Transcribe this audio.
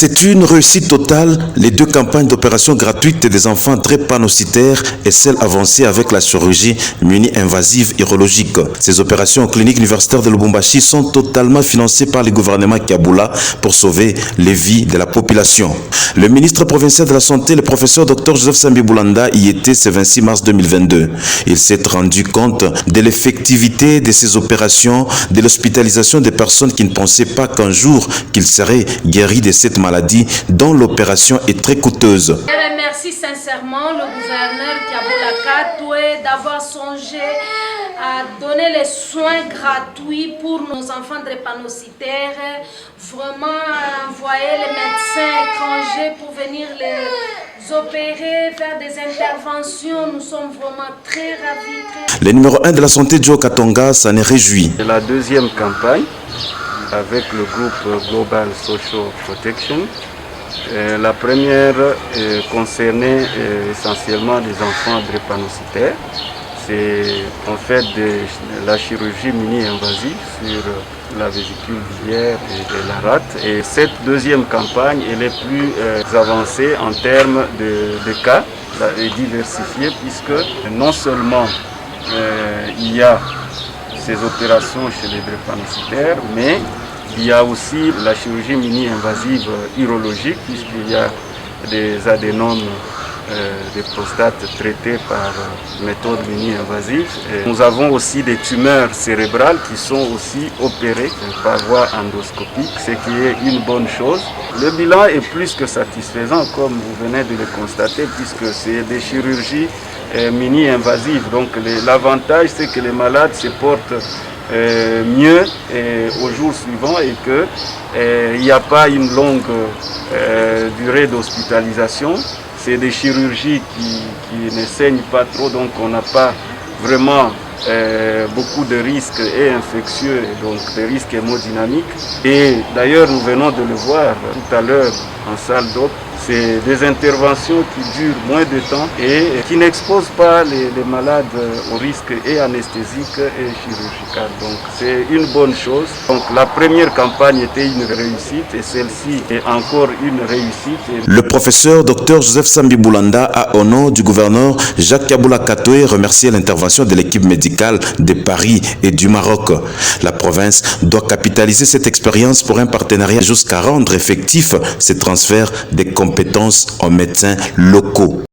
C'est une réussite totale, les deux campagnes d'opération gratuite des enfants drépanocytaires et celle avancée avec la chirurgie mini-invasive urologique. Ces opérations cliniques universitaires de Lubumbashi sont totalement financées par le gouvernement Kabula pour sauver les vies de la population. Le ministre provincial de la Santé, le professeur Dr Joseph Sambi Boulanda, y était ce 26 mars 2022. Il s'est rendu compte de l'effectivité de ces opérations, de l'hospitalisation des personnes qui ne pensaient pas qu'un jour qu'ils seraient guéris de cette maladie dont l'opération est très coûteuse. Je remercie sincèrement le gouverneur Kabula Katwe d'avoir songé à donner les soins gratuits pour nos enfants drépanocytaires, vraiment envoyer les médecins étrangers pour venir les opérer, faire des interventions. Nous sommes vraiment très ravis. Le numéro 1 de la santé, Joe Katonga, s'en est réjoui. C'est la deuxième campagne avec le groupe Global Social Protection. La première concernait essentiellement les enfants drépanocytaires. C'est en fait de la chirurgie mini-invasive sur la vésicule biliaire et la rate. Et cette deuxième campagne, elle est plus avancée en termes de cas et diversifiée, puisque non seulement il y a ces opérations chez les drépanocytaires, mais il y a aussi la chirurgie mini-invasive urologique, puisqu'il y a des adénomes des prostates traités par méthode mini-invasive. Nous avons aussi des tumeurs cérébrales qui sont aussi opérées par voie endoscopique, ce qui est une bonne chose. Le bilan est plus que satisfaisant, comme vous venez de le constater, puisque c'est des chirurgies mini-invasives. Donc l'avantage, c'est que les malades se portent mieux au jour suivant et qu'il n'y a pas une longue durée d'hospitalisation. C'est des chirurgies qui ne saignent pas trop, donc on n'a pas vraiment beaucoup de risques et infectieux, donc des risques hémodynamiques. Et d'ailleurs, nous venons de le voir tout à l'heure en salle d'op. C'est des interventions qui durent moins de temps et qui n'exposent pas les malades au risque et anesthésique et chirurgical. Donc c'est une bonne chose. Donc la première campagne était une réussite et celle-ci est encore une réussite. Le professeur Dr Joseph Sambi Boulanda a, au nom du gouverneur Jacques Kabula Katwe, remercié l'intervention de l'équipe médicale de Paris et du Maroc. La province doit capitaliser cette expérience pour un partenariat jusqu'à rendre effectif ce transfert des compétences aux médecins locaux.